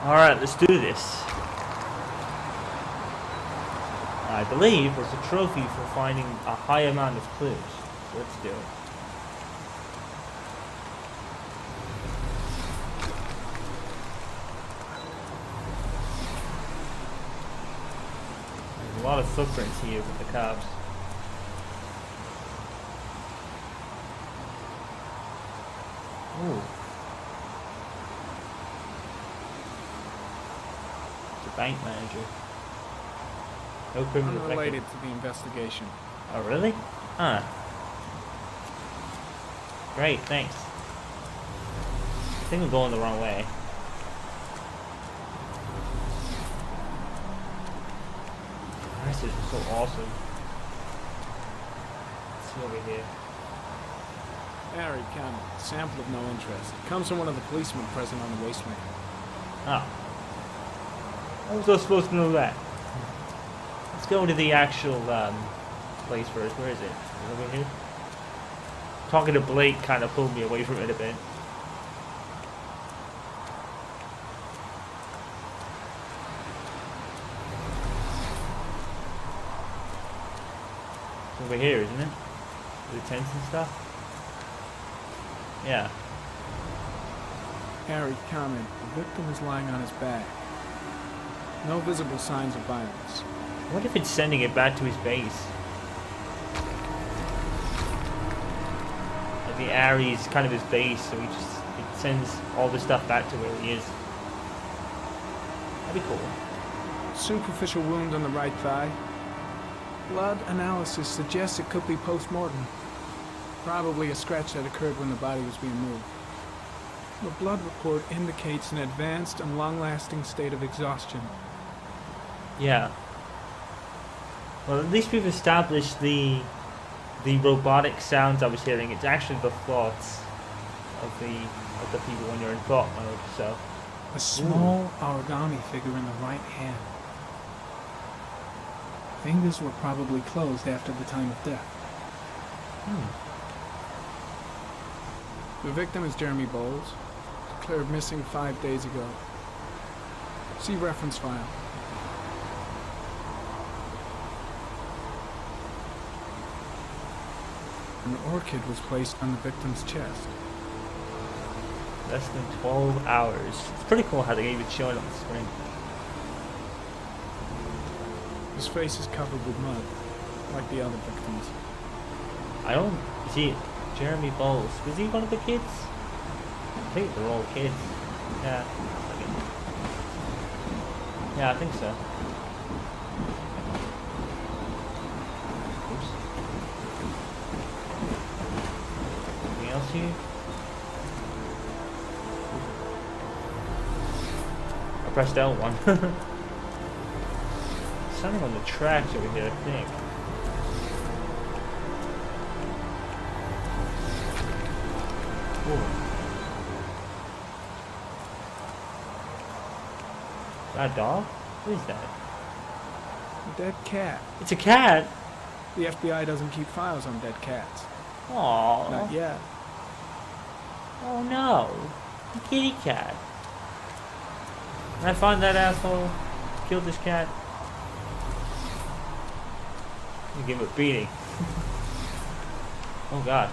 Alright, let's do this. I believe there's a trophy for finding a high amount of clues. So let's do it. There's a lot of footprints here with the cops. Ooh. It's a bank manager. No criminal Unrelated record. to the investigation. Oh, really? Huh. Great, thanks. I think I'm going the wrong way. This is so awesome. Let's see over here. Harry Cameron, sample of no interest. Comes from one of the policemen present on the wasteland. Oh. How was I supposed to know that? Let's go to the actual place first. Where is it? Is it over here? Talking to Blake kind of pulled me away from it a bit. It's over here, isn't it? The tents and stuff? Yeah. Harry Cameron, the victim is lying on his back. No visible signs of violence. What if it's sending it back to his base? Like the area is kind of his base, so it sends all the stuff back to where he is. That'd be cool. Superficial wound on the right thigh. Blood analysis suggests it could be post-mortem. Probably a scratch that occurred when the body was being moved. The blood report indicates an advanced and long-lasting state of exhaustion. Yeah. Well, at least we've established the robotic sounds I was hearing. It's actually the thoughts of the people when you're in thought mode. So. A small origami figure in the right hand. Fingers were probably closed after the time of death. The victim is Jeremy Bowles, declared missing 5 days ago. See reference file. An orchid was placed on the victim's chest. Less than 12 hours. It's pretty cool how they even show it on the screen. His face is covered with mud, like the other victims. I don't see Jeremy Bowles. Was he one of the kids? I think they're all kids. Yeah. Yeah, I think so. Oops. Anything else here? I pressed L1. Something on the tracks over here, I think. Whoa. Is that a dog? What is that? A dead cat. It's a cat! The FBI doesn't keep files on dead cats. Aww. Not yet. Oh no. The kitty cat. Can I find that asshole? Killed this cat? I'm gonna give him a beating. Oh god.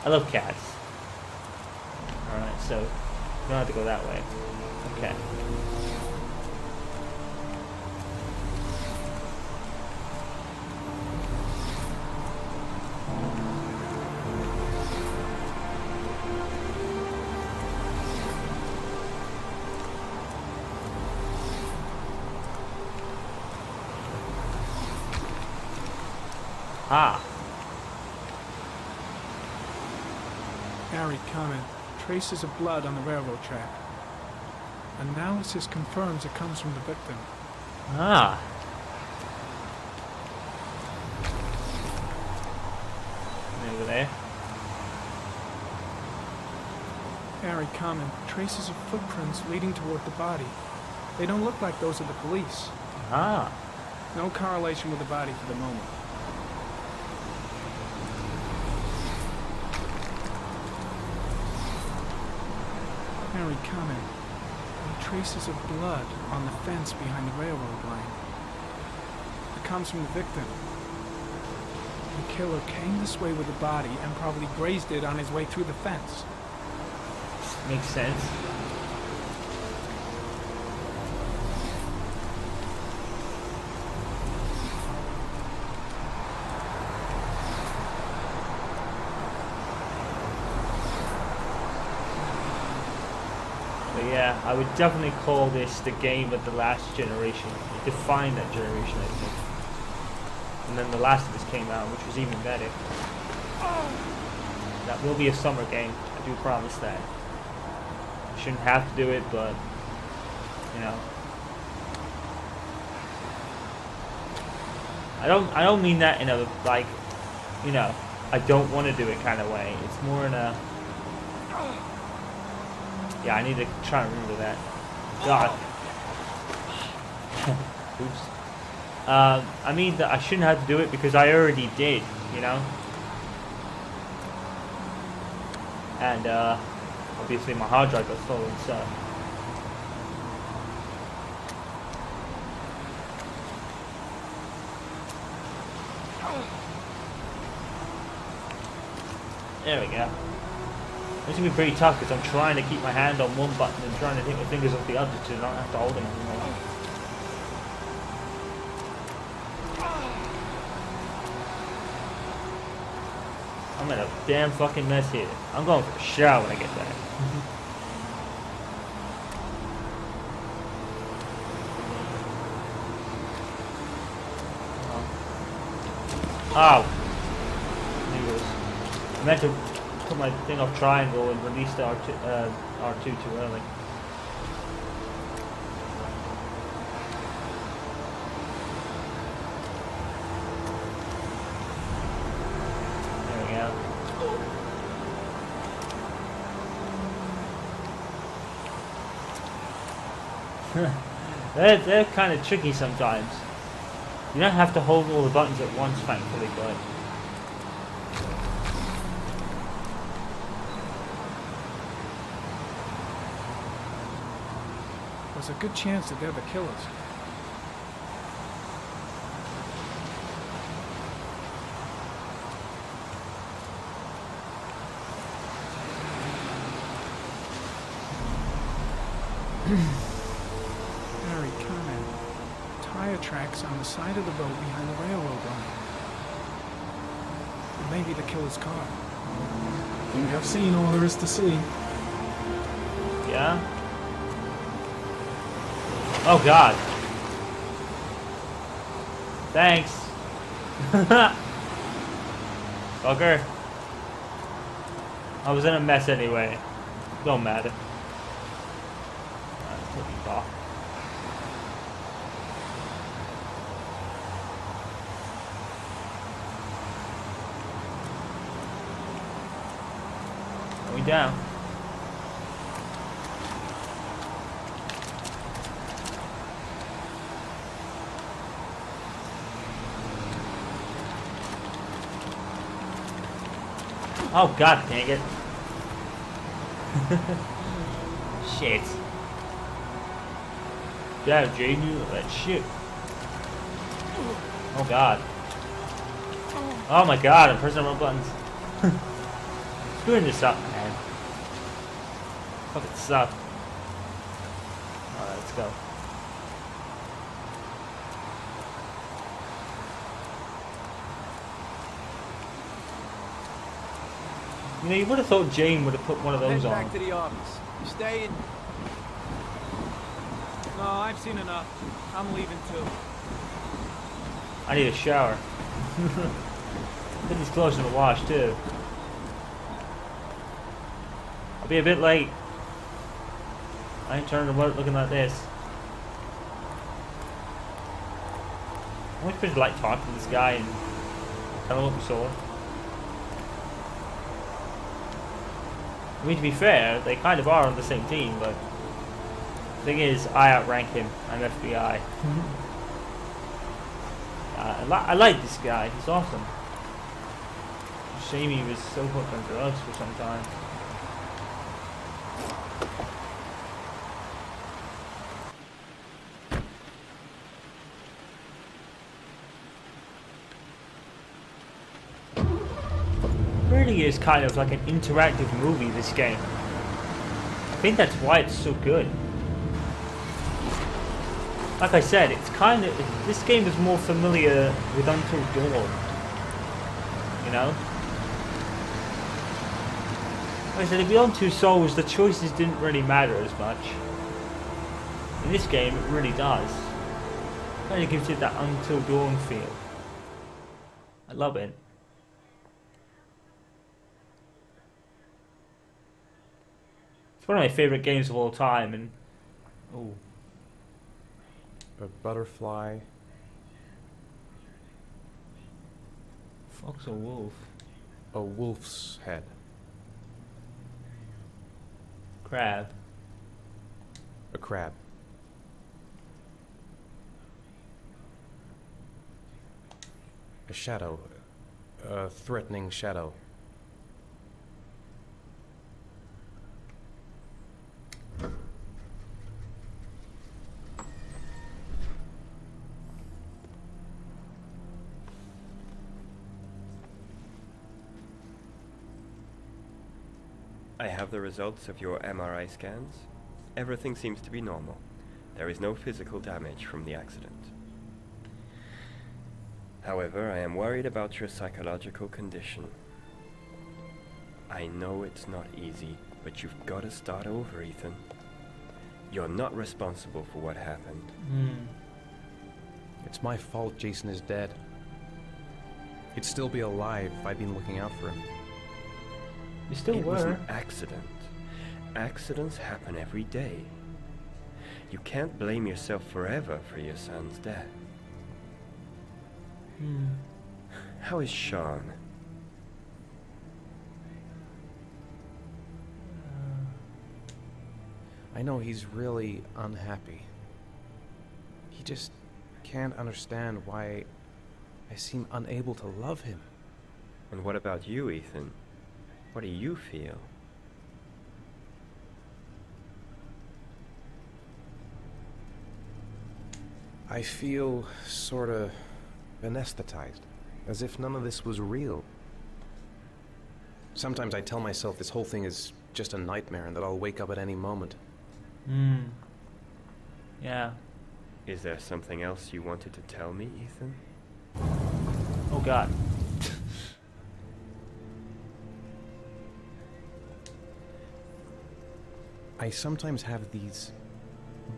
I love cats. Alright, so we don't have to go that way. Okay. Ah. Harry comment. Traces of blood on the railroad track. Analysis confirms it comes from the victim. Ah. Over there. Harry comment. Traces of footprints leading toward the body. They don't look like those of the police. Ah. No correlation with the body for the moment. Harry comment. traces of blood on the fence behind the railroad line. It comes from the victim. The killer came this way with the body and probably grazed it on his way through the fence. Makes sense. But yeah, I would definitely call this the game of the last generation. It defined that generation, I think. And then The Last of Us came out, which was even better. That will be a summer game, I do promise that. Shouldn't have to do it, but you know. I don't mean that in a like, you know, I don't want to do it kind of way. It's more in a yeah, I need to try and remember that. God. Oops. I mean that I shouldn't have to do it because I already did, you know? And obviously my hard drive got stolen, so there we go. It's gonna be pretty tough because I'm trying to keep my hand on one button and trying to take my fingers off the other to not have to hold them anymore. I'm in a damn fucking mess here. I'm going for a shower when I get back. Oh. I meant to put my thing off triangle and release the R2 too early. There we go. They're kind of tricky sometimes. You don't have to hold all the buttons at once, thankfully, but There's a good chance that they're the killers. Harry, comment. Tire tracks on the side of the road behind the railroad line. Maybe the killer's car. Think I've seen all there is to see. yeah. Oh God. Thanks. Fucker. I was in a mess anyway. Don't matter. Let's put these off. Going down. Oh God dang it. Shit. Yeah, Jaden, that shit. Oh God. Oh my God, I'm pressing the wrong buttons. Screwing this up, man. Fucking suck. Alright, let's go. You know, you would have thought Jane would have put one of those on. Back to the office. You staying? No, I've seen enough. I'm leaving too. I need a shower. Put these clothes in the wash too. I'll be a bit late. I ain't turning to work looking like this. I wish we could like talk to this guy and tell him what we saw. I mean, to be fair, they kind of are on the same team, but the thing is, I outrank him. I'm FBI. I like this guy. He's awesome. Shame he was so hooked on drugs for some time. really is kind of like an interactive movie, this game. I think that's why it's so good. Like I said, it's kind of... This game is more familiar with Until Dawn. You know? Like I said, in Beyond Two Souls, the choices didn't really matter as much. In this game, it really does. Kind of gives it that Until Dawn feel. I love it. It's one of my favorite games of all time, and... Oh. A butterfly. Fox or wolf? A wolf's head. Crab. A crab. A shadow. A threatening shadow. I have the results of your MRI scans. Everything seems to be normal. There is no physical damage from the accident. However, I am worried about your psychological condition. I know it's not easy, but you've got to start over, Ethan. You're not responsible for what happened. It's my fault Jason is dead. He'd still be alive if I'd been looking out for him. You still It was were. an accident. Accidents happen every day. You can't blame yourself forever for your son's death. How is Sean? I know he's really unhappy. He just can't understand why I seem unable to love him. And what about you, Ethan? What do you feel? I feel sorta anesthetized, as if none of this was real. Sometimes I tell myself this whole thing is just a nightmare and that I'll wake up at any moment. Yeah. Is there something else you wanted to tell me, Ethan? Oh god. I sometimes have these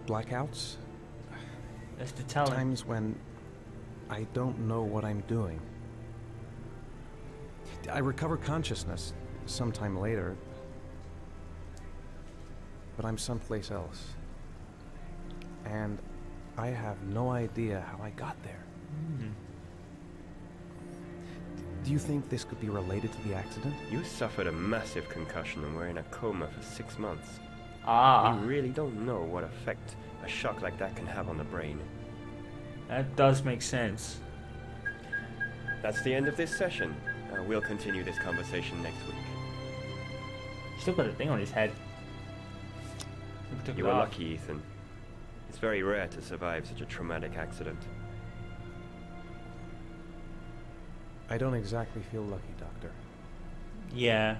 blackouts. That's the talent. Times when I don't know what I'm doing. I recover consciousness sometime later, but I'm someplace else. And I have no idea how I got there. Do you think this could be related to the accident? You suffered a massive concussion and were in a coma for 6 months. Ah, We really don't know what effect a shock like that can have on the brain. that does make sense. That's the end of this session. We'll continue this conversation next week. Still got a thing on his head. Never took You it were off. lucky, Ethan. It's very rare to survive such a traumatic accident. I don't exactly feel lucky, Doctor. Yeah.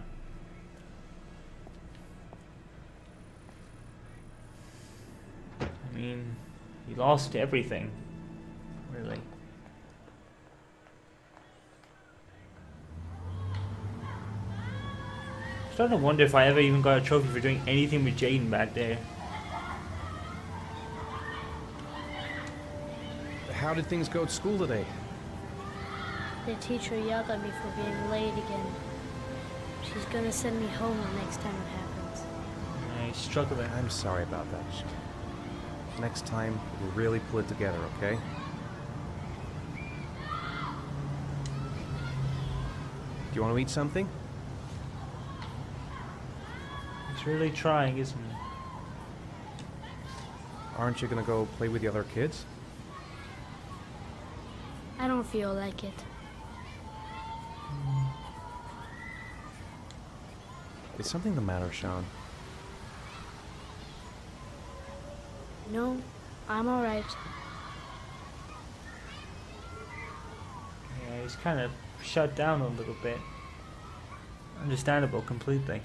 I mean, he lost everything. Really. I'm starting to wonder if I ever even got a trophy for doing anything with Jaden back there. How did things go at school today? The teacher yelled at me for being late again. She's gonna send me home the next time it happens. Yeah, he's struggling. I'm sorry about that. Next time, we'll really pull it together, okay? Do you want to eat something? He's really trying, isn't he? Aren't you gonna go play with the other kids? I don't feel like it. Is something the matter, Sean? No, I'm alright. Yeah, he's kind of shut down a little bit. Understandable completely.